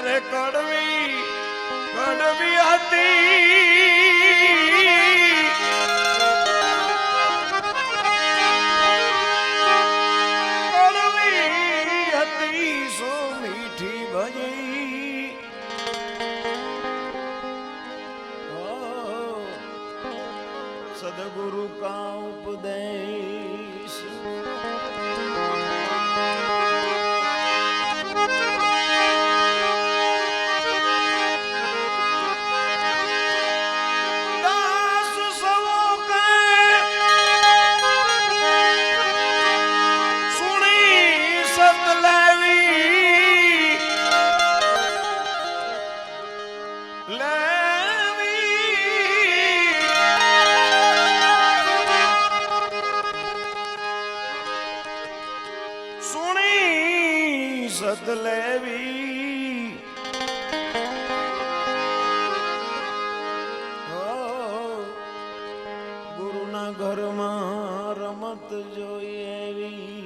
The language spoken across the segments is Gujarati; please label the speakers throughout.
Speaker 1: અરે કડવી કડવી હતી કડવી હતી સો મીઠી ભજી સદગુરુ કા ઉપદેશ સત લેવી ગુરુના ઘરમાં રમત જોઈ એવી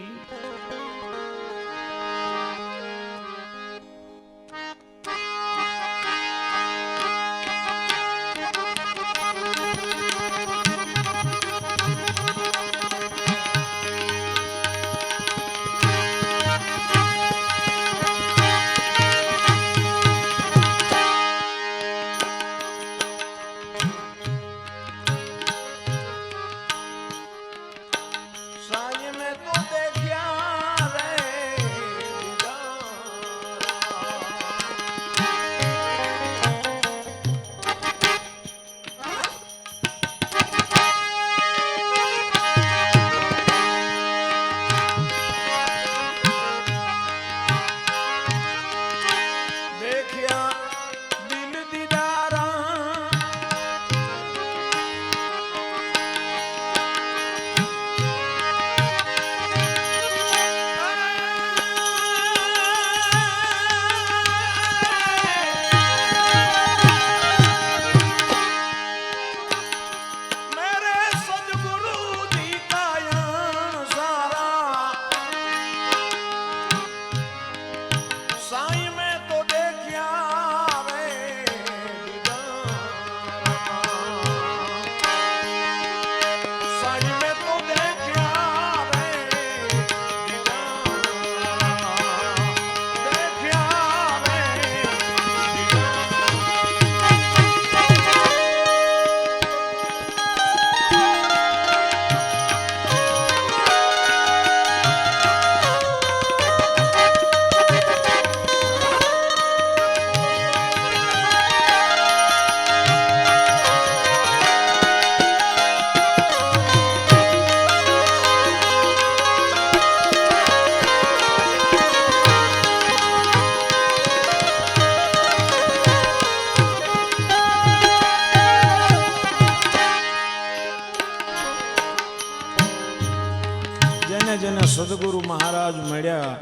Speaker 1: જેને સદગુરુ મહારાજ મળ્યા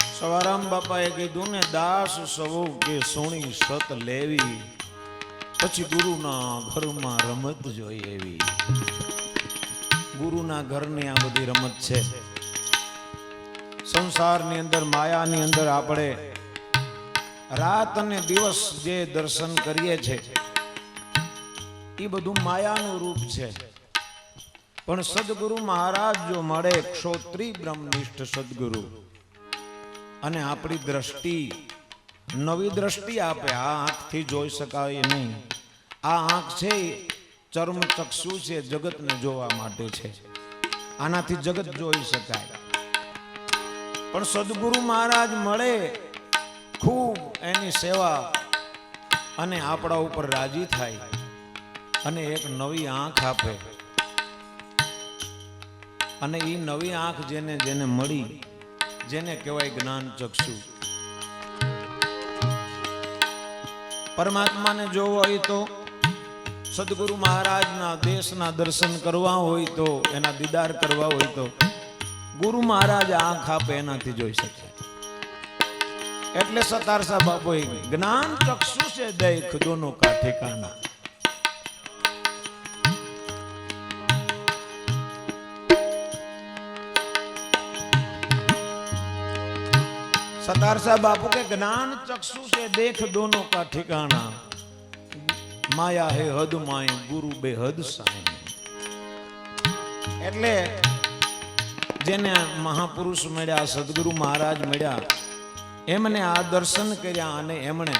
Speaker 1: સવારામ બાપાએ કીધું ને દાસ સવો કે સોણી સત લેવી પછી ગુરુના ઘરમાં રમત જોઈ એવી ગુરુના ઘરની આ બધી રમત છે સંસારની અંદર માયાની અંદર આપણે રાત અને દિવસ જે દર્શન કરીએ છે એ બધું માયાનું રૂપ છે પણ સદગુરુ મહારાજ જો મળે ક્ષોત્રી બ્રહ્મનિષ્ઠ સદગુરુ અને આપણી દ્રષ્ટિ નવી દ્રષ્ટિ આપે આ આંખથી જોઈ શકાય નહીં આ આંખ છે ચર્મ ચક્ષુ છે જગતને જોવા માટે છે આનાથી જગત જોઈ શકાય પણ સદગુરુ મહારાજ મળે ખૂબ એની સેવા અને આપણા ઉપર રાજી થાય અને એક નવી આંખ આપે અને એ નવી આંખ જેને જેને મળી જેને કહેવાય જ્ઞાન ચક્ષુ પરમાત્માને જોવો હોય તો સદગુરુ મહારાજના દેશના દર્શન કરવા હોય તો એના દીદાર કરવા હોય તો ગુરુ મહારાજ આંખ આપે એનાથી જોઈ શકે એટલે સતારસા બાપુએ જ્ઞાન ચક્ષુ છે દેખ દોનો કા ઠિકાના सतार साहब बापू के ज्ञान चक्षु से देख दोनों का ठिकाना, माया है हद माई गुरु बेहद साई। એટલે જેને મહાપુરુષ મળ્યા, સદગુરુ મહારાજ મળ્યા, એમને આ દર્શન કર્યા અને એમણે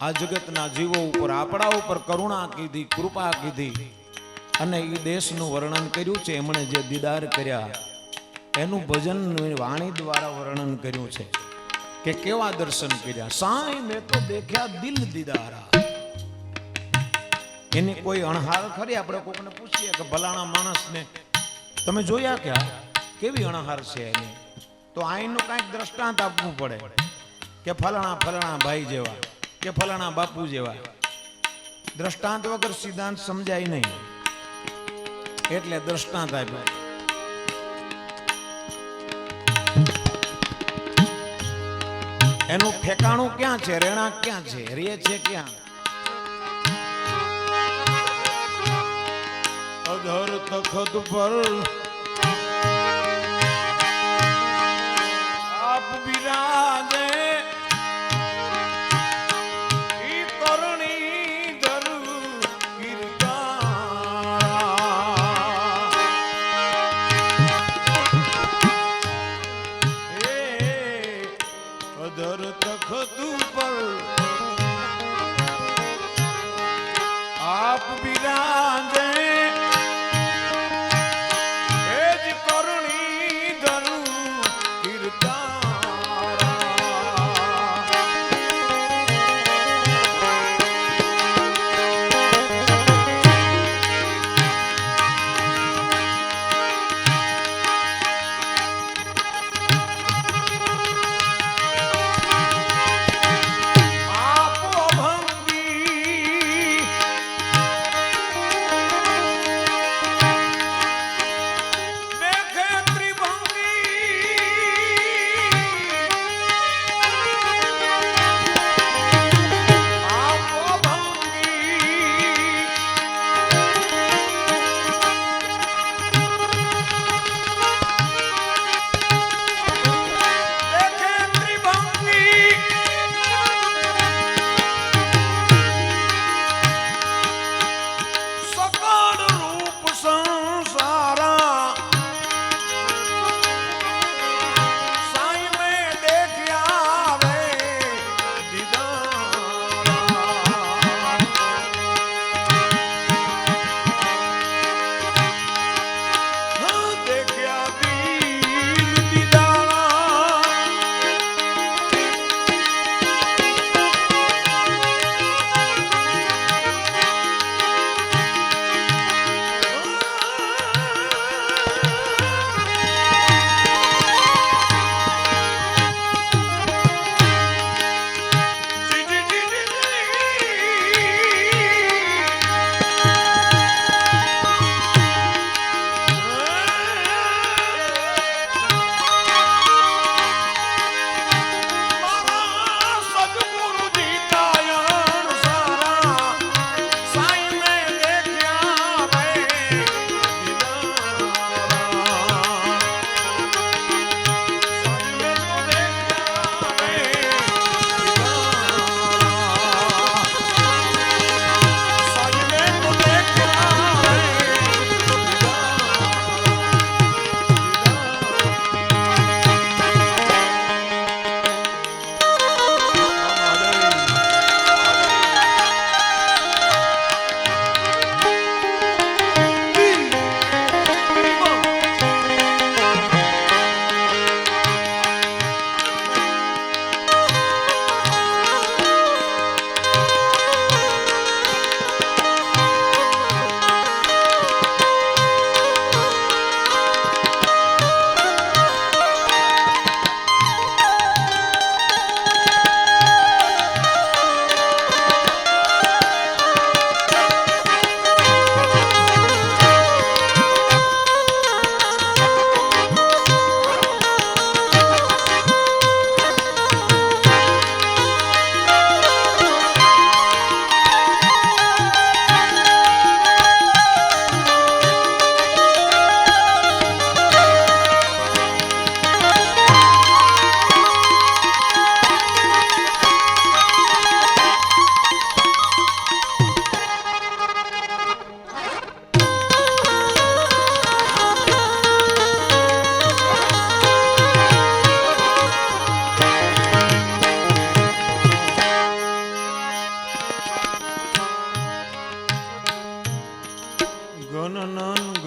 Speaker 1: આ જગતના જીવો ઉપર આપણા ઉપર કરુણા કીધી, કૃપા કીધી અને એ દેશનું વર્ણન કર્યું છે। એમણે જે દીદાર કર્યા એનું ભજન વાણી દ્વારા વર્ણન કર્યું છે કે કેવા દર્શન કર્યા। સાંઈ મેં તો દેખ્યા દિલ દીદારા। એની કોઈ અણહાર ખરી? આપણે કોકને પૂછીએ કે ભલાણા માણસને તમે જોયા ક્યાં, કેવી અણહાર છે એની? તો આઈનું કાંઈક દ્રષ્ટાંત આપવું પડે કે ફલાણા ફલાણા ભાઈ જેવા કે ફલાણા બાપુ જેવા। દ્રષ્ટાંત વગર સિદ્ધાંત સમજાય નહીં, એટલે દ્રષ્ટાંત આપ્યું। એનું ઠેકાણું ક્યાં છે, રહેણાંક ક્યાં છે, રે છે ક્યાં? અધર તખત પર આપ બિરાજે, ઈ કરણીધર ગિરધર। હે અધર તખત પર આપ બિરાજે,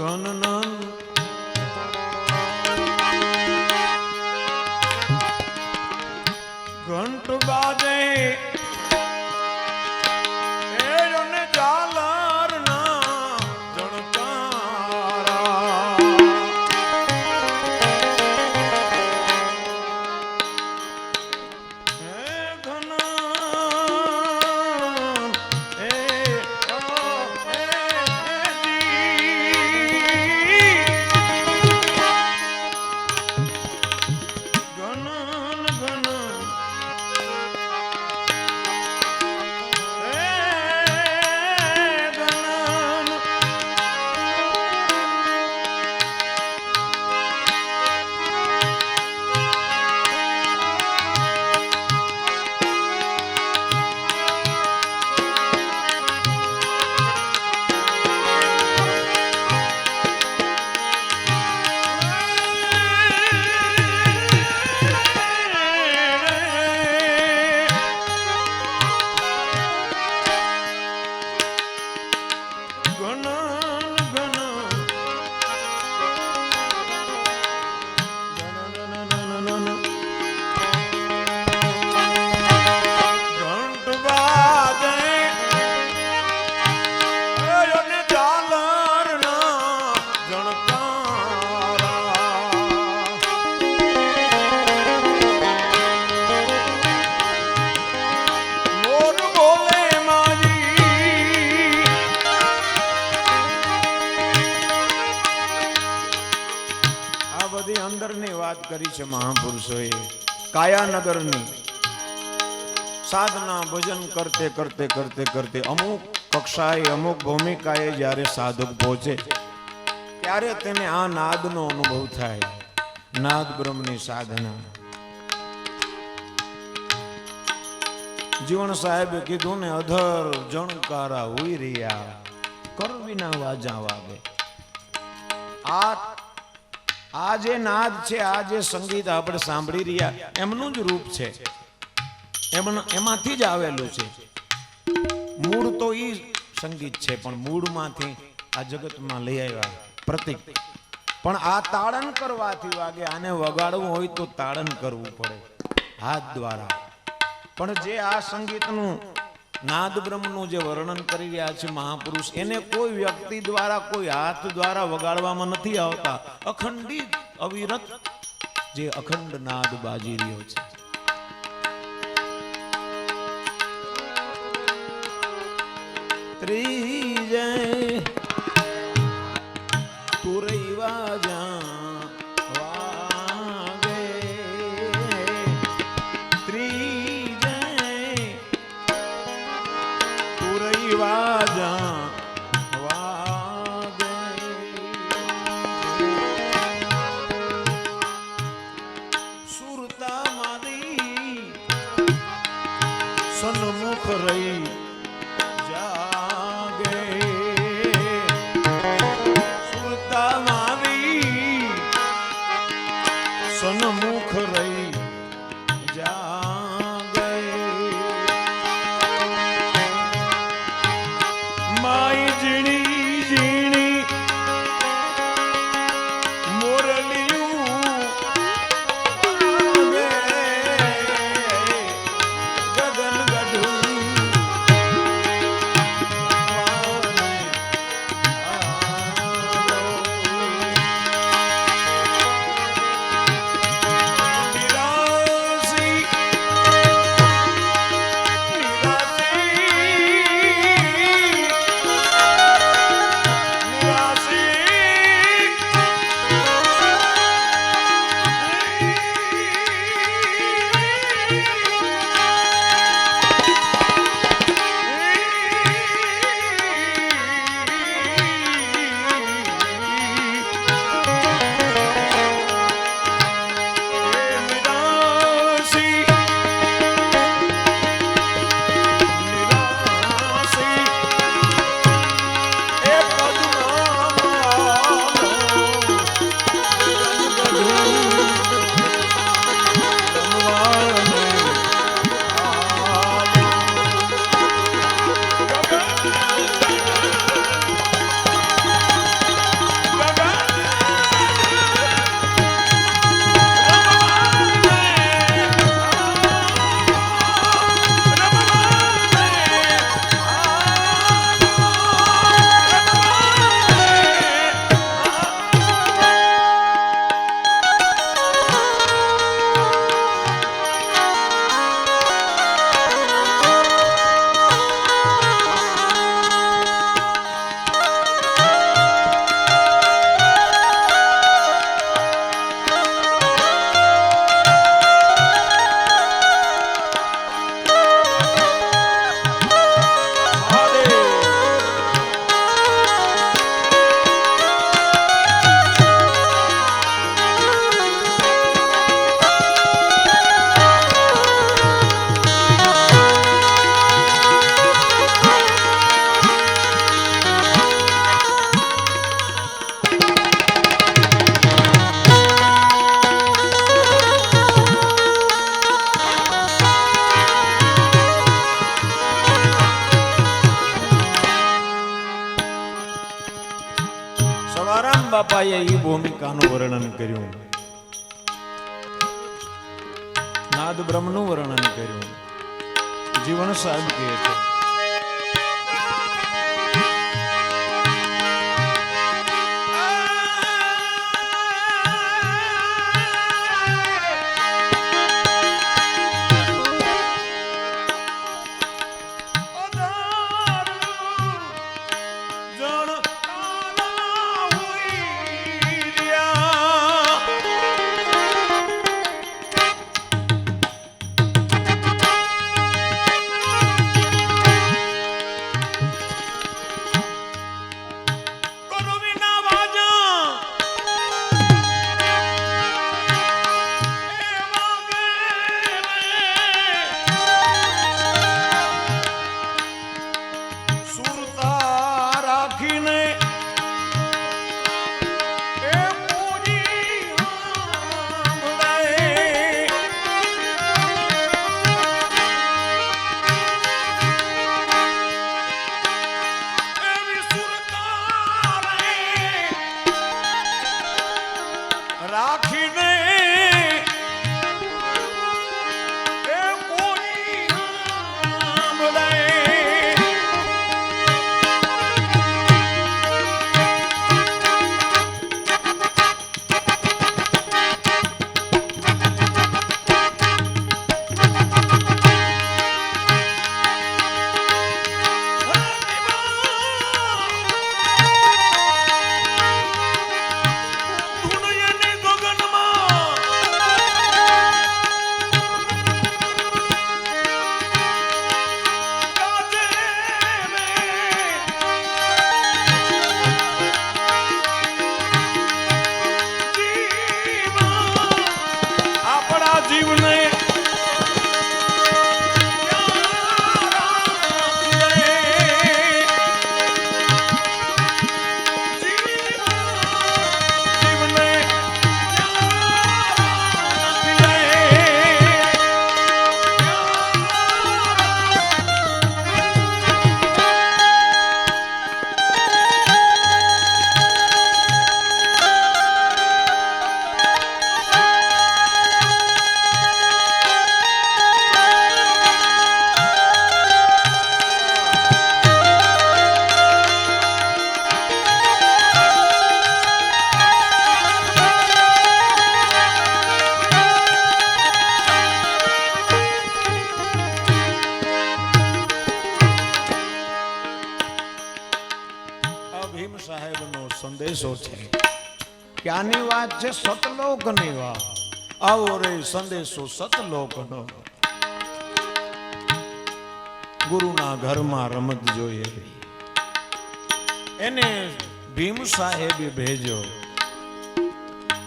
Speaker 1: ઘન ઘંટ બાજે કરી છે મહાપુરુષોએ કાયાનગરની સાધના ભજન કરતે કરતે કરતે કરતે અમુક કક્ષાએ અમુક ભૂમિકાએ જ્યારે સાધક પહોંચે ત્યારે તેને આ નાદનો અનુભવ થાય. નાદ બ્રહ્મની સાધના. જીવણ સાહેબે કીધું ને, અધર જણકારા હોઈ રહ્યા કર વિના વાજા વાગે. આ જે નાદ છે, આ જે સંગીત આપણે સાંભળી રહ્યા એમનું જ રૂપ છે, એમાંથી જ આવેલું છે. મૂળ તો ઈ સંગીત છે, પણ મૂળમાંથી આ જગતમાં લઈ આવ્યા પ્રતીક. પણ આ તાડન કરવાથી વાગે. આને વગાડવું હોય તો તાડન કરવું પડે હાથ દ્વારા. પણ જે આ સંગીતનું નાદ બ્રહ્મનું જે વર્ણન કરી રહ્યા છે મહાપુરુષ, એને કોઈ વ્યક્તિ દ્વારા કોઈ હાથ દ્વારા વગાડવામાં નથી આવતા. અખંડિત અવિરત જે અખંડ નાદ બાજી રહ્યો છે. ત્રીજે તુરઈ વાજા વાગે, ત્રીજે તુરઈ વાજા વાગે. સુરતા મારી સન્મુખ રહી સન્મુખ રહી જાગે. માઈ ઝીણી ઝીણી મોરલિયું ગગન ગઢું બાપાએ એ ભૂમિકાનું વર્ણન કર્યું, નાદ બ્રહ્મનું વર્ણન કર્યું. જીવન સાહેબ કહે છે સંદેશો છે કે આની વાત છે સતલોકની વાત. આવો રે સંદેશો સતલોકનો. ગુરુના ઘરમાં રમત જોઈએ એને ભીમ સાહેબે ભેજો.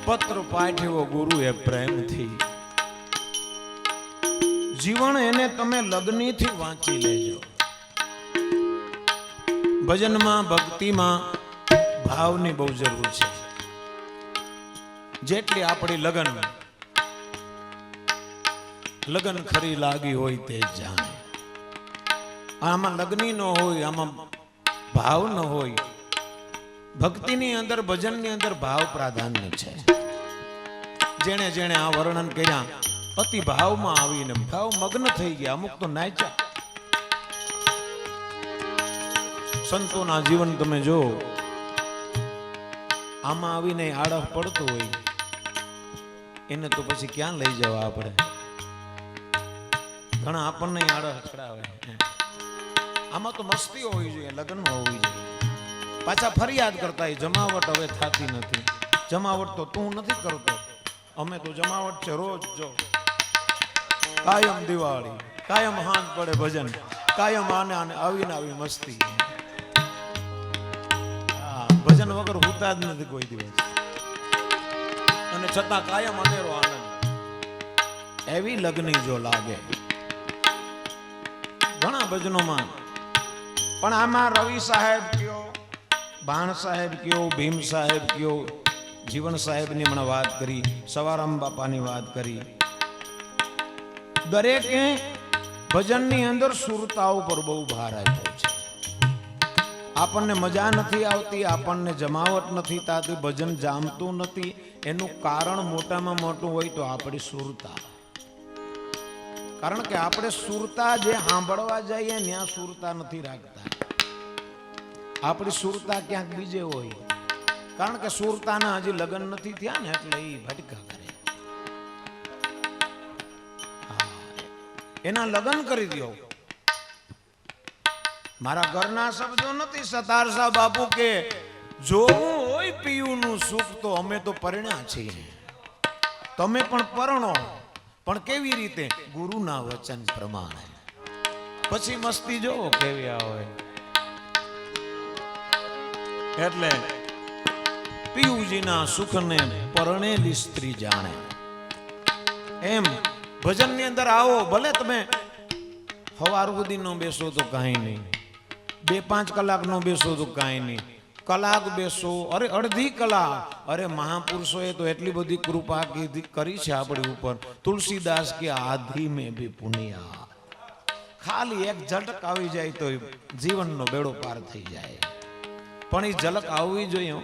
Speaker 1: પત્ર પાઠવ્યો ગુરુએ પ્રેમથી. જીવન એને તમે લગ્નથી વાંચી લેજો. ભજનમાં ભક્તિમાં ભાવની બહુ જરૂર છે. જેટલી આપણી લગન ખરી લાગી હોય તે જાણે. આમાં લગ્ની ન હોય, આમાં ભાવ ન હોય. ભક્તિની અંદર ભજનની અંદર ભાવ પ્રાધાન્ય છે. જેણે જેણે આ વર્ણન કર્યા અતિ ભાવમાં આવીને ભાવ મગ્ન થઈ ગયા. અમુક તો નાચ્યા. સંતોના જીવન તમે જો આમાં આવીને આડફ પડતું હોય એને તો પછી ક્યાં લઈ જવા આપણે. ઘણા આપણને આડફ ચડાવે. આમાં તો મસ્તી હોવી જોઈએ, લગ્ન હોવી જોઈએ. પાછા ફરિયાદ કરતા જમાવટ હવે થતી નથી. જમાવટ તો તું નથી કરતો, અમે તો જમાવટ છે રોજ. જો કાયમ દિવાળી, કાયમ હાંજ પડે ભજન, કાયમ આને આવીને આવી મસ્તી. ભજન વગર હોતા જ નથી કોઈ દિવસ. અને છતાં કાયમ અનેરો આનંદ. એવી લગ્ની જો લાગે ઘણા ભજનોમાં. પણ આમાં રવિ સાહેબ કયો, બાણ સાહેબ કયો, ભીમ સાહેબ કયો, જીવન સાહેબની હમણાં વાત કરી, સવારામ બાપાની વાત કરી. દરેકે ભજનની અંદર સુરતા ઉપર બહુ ભાર આપ્યો છે. આપણને મજા નથી આવતી, આપણને જમાવટ નથી થતી, ભજન જામતું નથી, એનું કારણ મોટામાં મોટું હોય તો આપણી સુરતા. કારણ કે આપણે સુરતા જે સાંભળવા જઈએ ત્યાં સુરતા નથી રાખતા. આપણી સુરતા ક્યાંક બીજે હોય. કારણ કે સુરતાના હજી લગ્ન નથી થયા ને એટલે એ ભટકા કરે. એના લગ્ન કરી દો. મારા ઘરના શબ્દો નથી, સતારસા બાપુ કે જોવું હોય પીયુંનું સુખ તો અમે તો પરણ્યા છીએ, તમે પણ પરણો, પણ કેવી રીતે? ગુરુના વચન પ્રમાણે. પછી મસ્તી જોવો કેવી આવે. એટલે પિયુજીના સુખને પરણેલી સ્ત્રી જાણે. એમ ભજનની અંદર આવો, ભલે તમે સવાર સુધી નો બેસો તો કાંઈ નહીં, 2-5 કલાક નો બેસો તો કાંઈ નહીં, કલાક બેસો, અરે અડધી કલાક. અરે મહાપુરુષોએ તો એટલી બધી કૃપા કરી છે આપણી ઉપર. તુલસીદાસ કે આધી મેં ભી પુનિયા. ખાલી એક ઝટક આવી જાય તો જીવનનો બેડો પાર થઈ જાય. પણ એ ઝલક આવવી જોઈએ.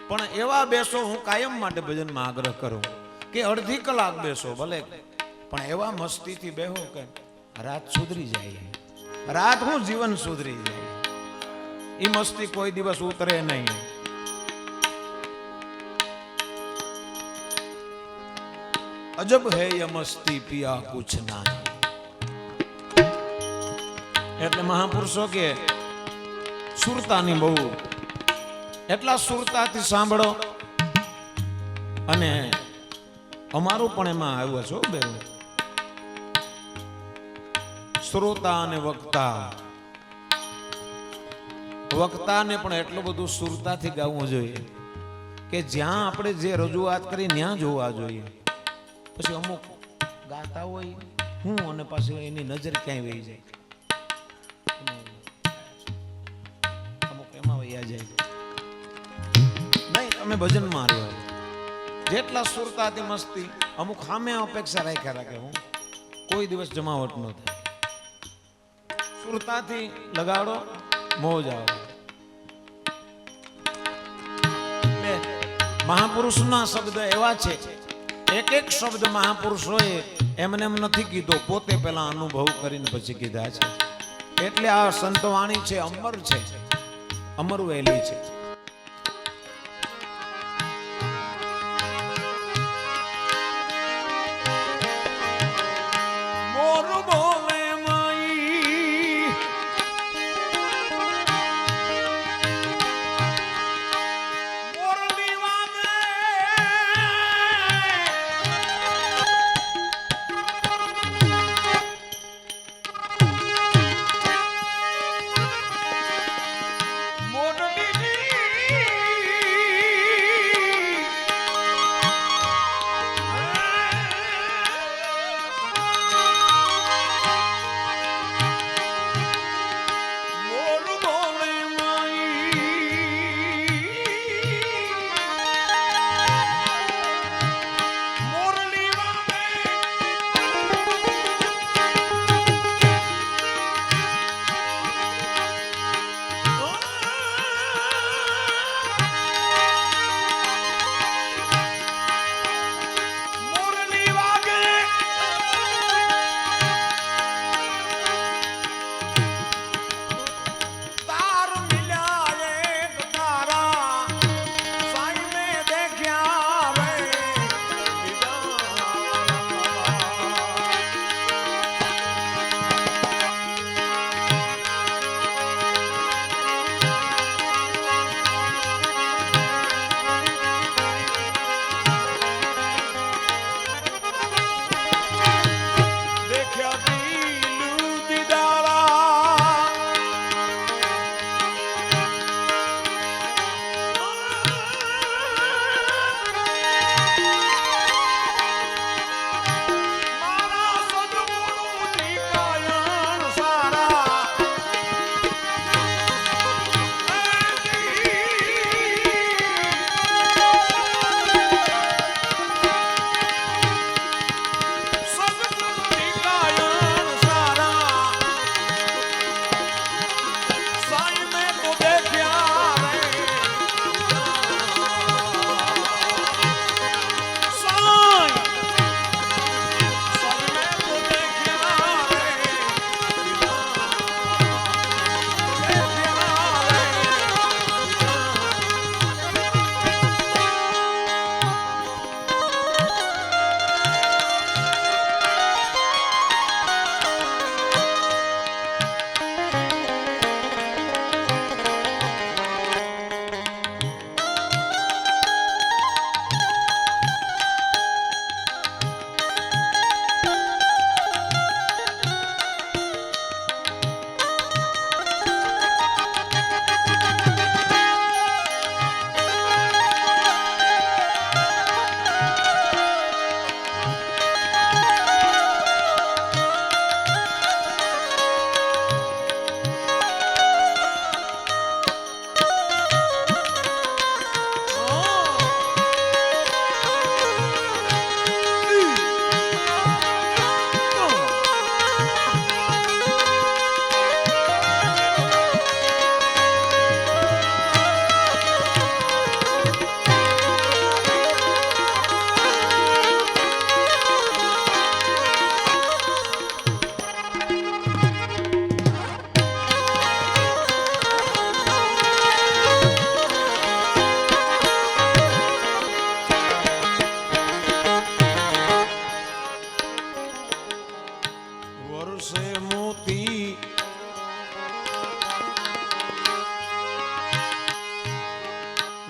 Speaker 1: પણ એવા બેસો, હું કાયમ માટે ભજનમાં આગ્રહ કરું કે અડધી કલાક બેસો ભલે, પણ એવા મસ્તીથી બેહો કે રાત સુધરી જાય. રાત હું જીવન સુધરી જાય. એ મસ્તી કોઈ દિવસ ઉતરે નહીં. અજબ હે ય મસ્તી પિયા કુછ નહીં. એટલે મહાપુરુષો કે સુરતાની બહુ, એટલા સુરતાથી સાંભળો. અને અમારું પણ એમાં આવ્યું છે બેન, શ્રોતા અને વક્તા. વક્તાને પણ એટલું બધું સુરતાથી ગાવું જોઈએ કે જ્યાં આપણે જે રજૂઆત કરી ત્યાં જોવા જોઈએ. પછી અમુક ગાતા હોય હું અને પાછી એની નજર ક્યાંય વહી જાય, અમુક એમાં વહ્યા જાય. નહીં, તમે ભજનમાં રહ્યો. જેટલા સુરતાથી મસ્તી, અમુક સામે અપેક્ષા રાખ્યા રાખે, હું કોઈ દિવસ જમાવટ ન થાય. સુરતાથી લગાડો, મોજ આવે. મહાપુરુષના શબ્દ એવા છે, એક એક શબ્દ મહાપુરુષોએ એમને એમ નથી કીધો, પોતે પેલા અનુભવ કરીને પછી કીધા છે. એટલે આ સંતવાણી છે, અમર છે, અમર વહેલી છે. મોરલી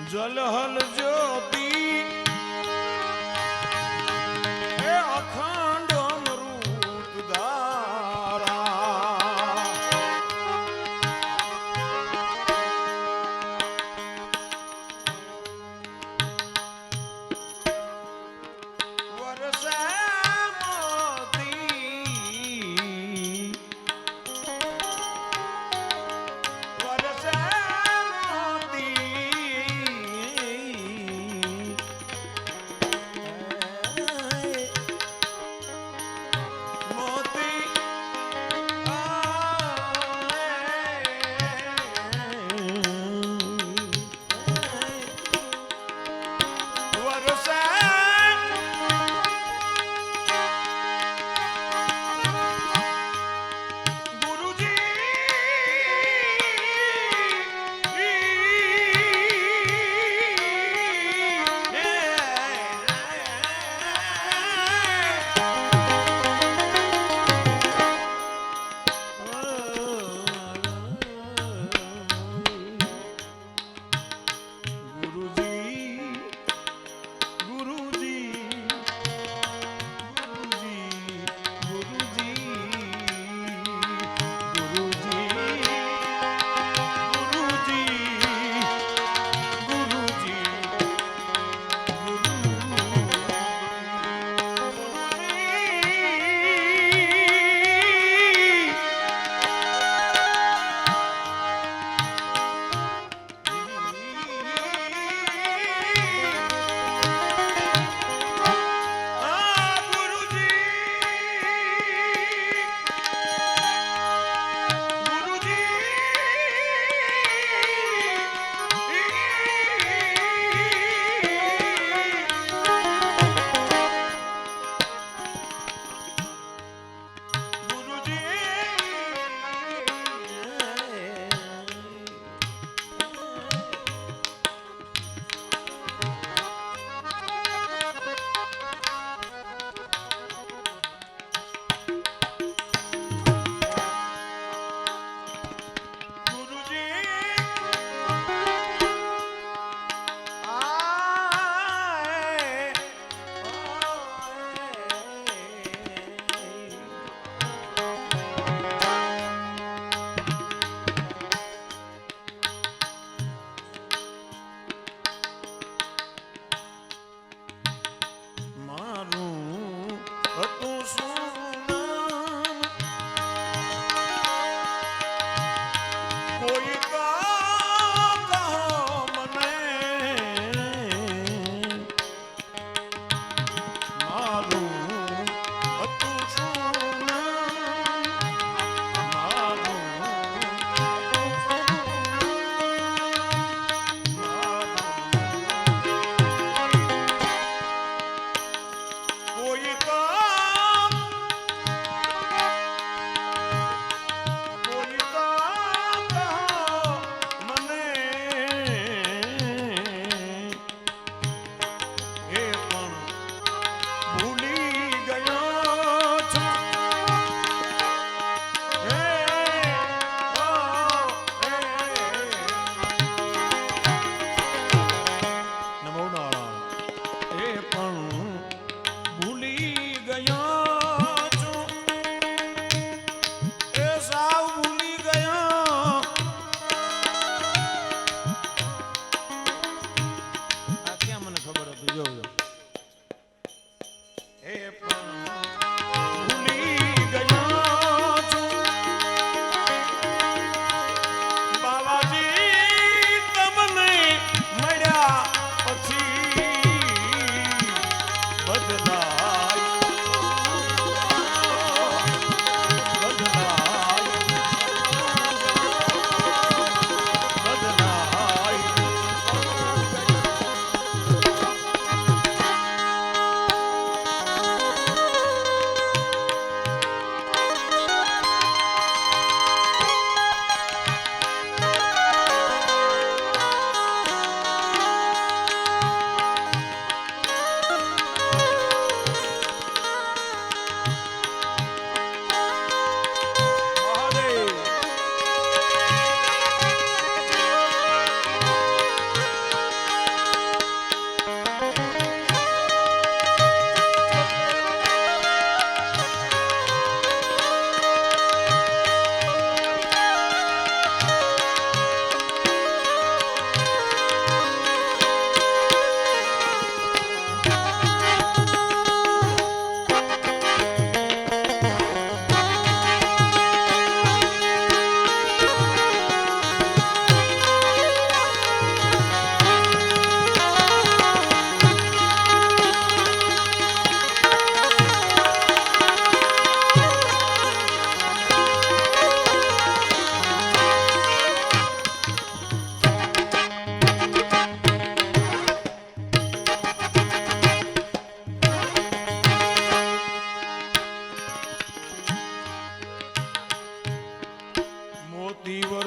Speaker 1: જલહલ જ્યોતિ એ અખંડ અમૃત ધારા વરસે મોતી વરસે મોતી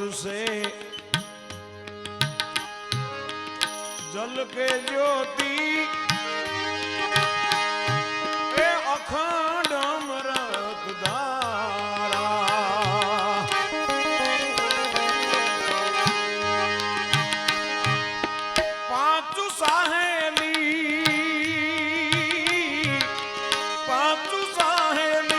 Speaker 1: बरसे जल के ज्योति ए अखंड अमृत धारा पांचू साहेली पांचू साहेली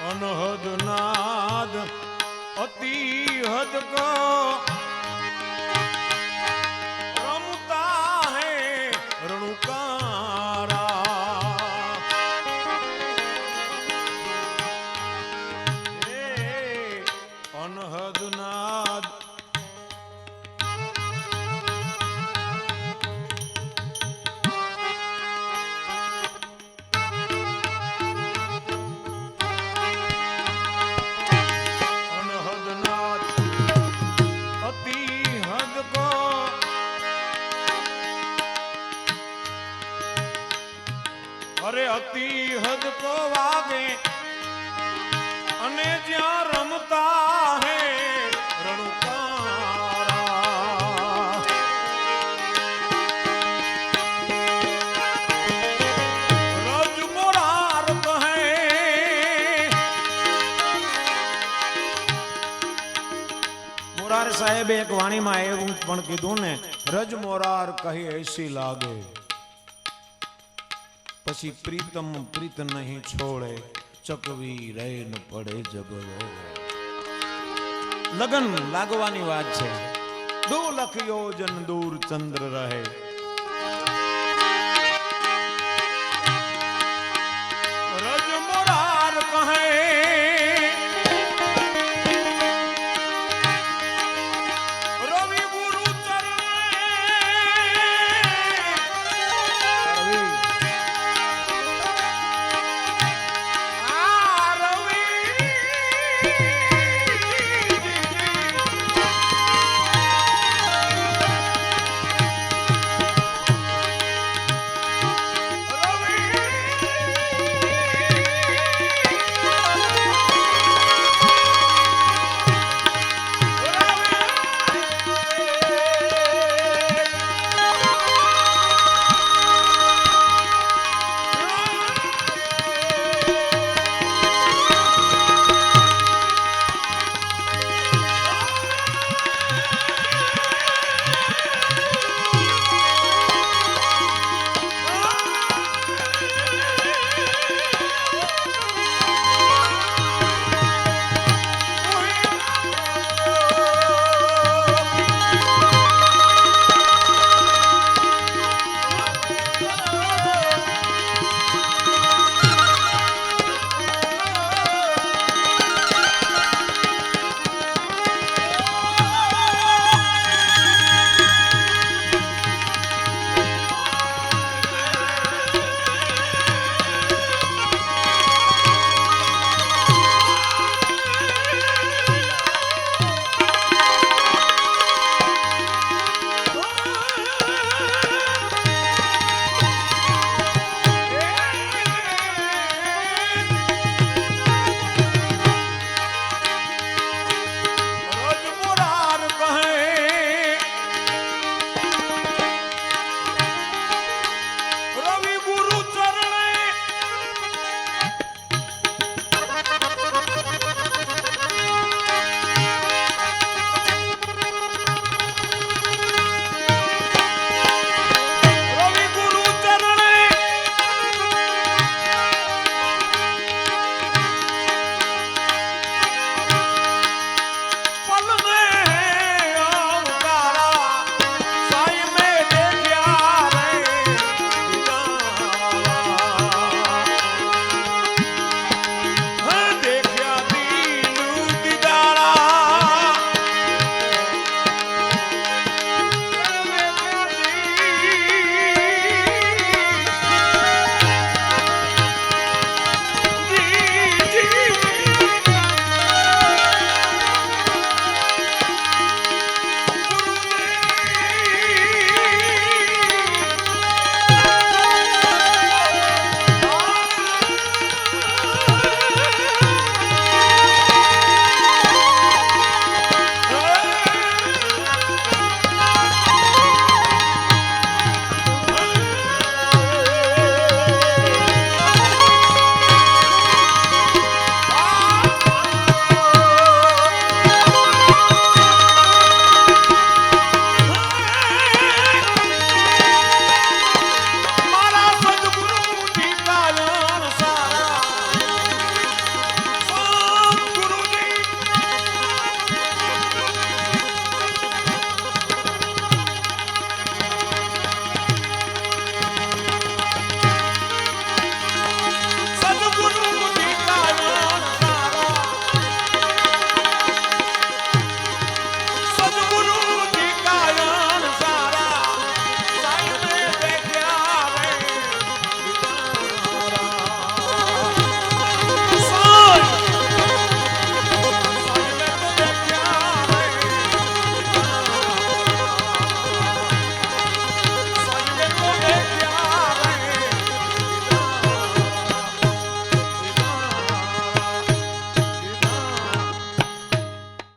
Speaker 1: अनहद नाद अति हद को रमता है रणुकारा अनहद नाद अरे अति हद को वागे अने ज्या रमता है रणुकारा रज मोरार कहे मोरार साहेब एक वाणी में एवं पण कीधुं ने रज मोरार कही ऐसी लागे पछी प्रीतम प्रीत नहीं छोड़े चकवी रैन पड़े जब लगन लागवानी बात है 2 लाख योजन दूर चंद्र रहे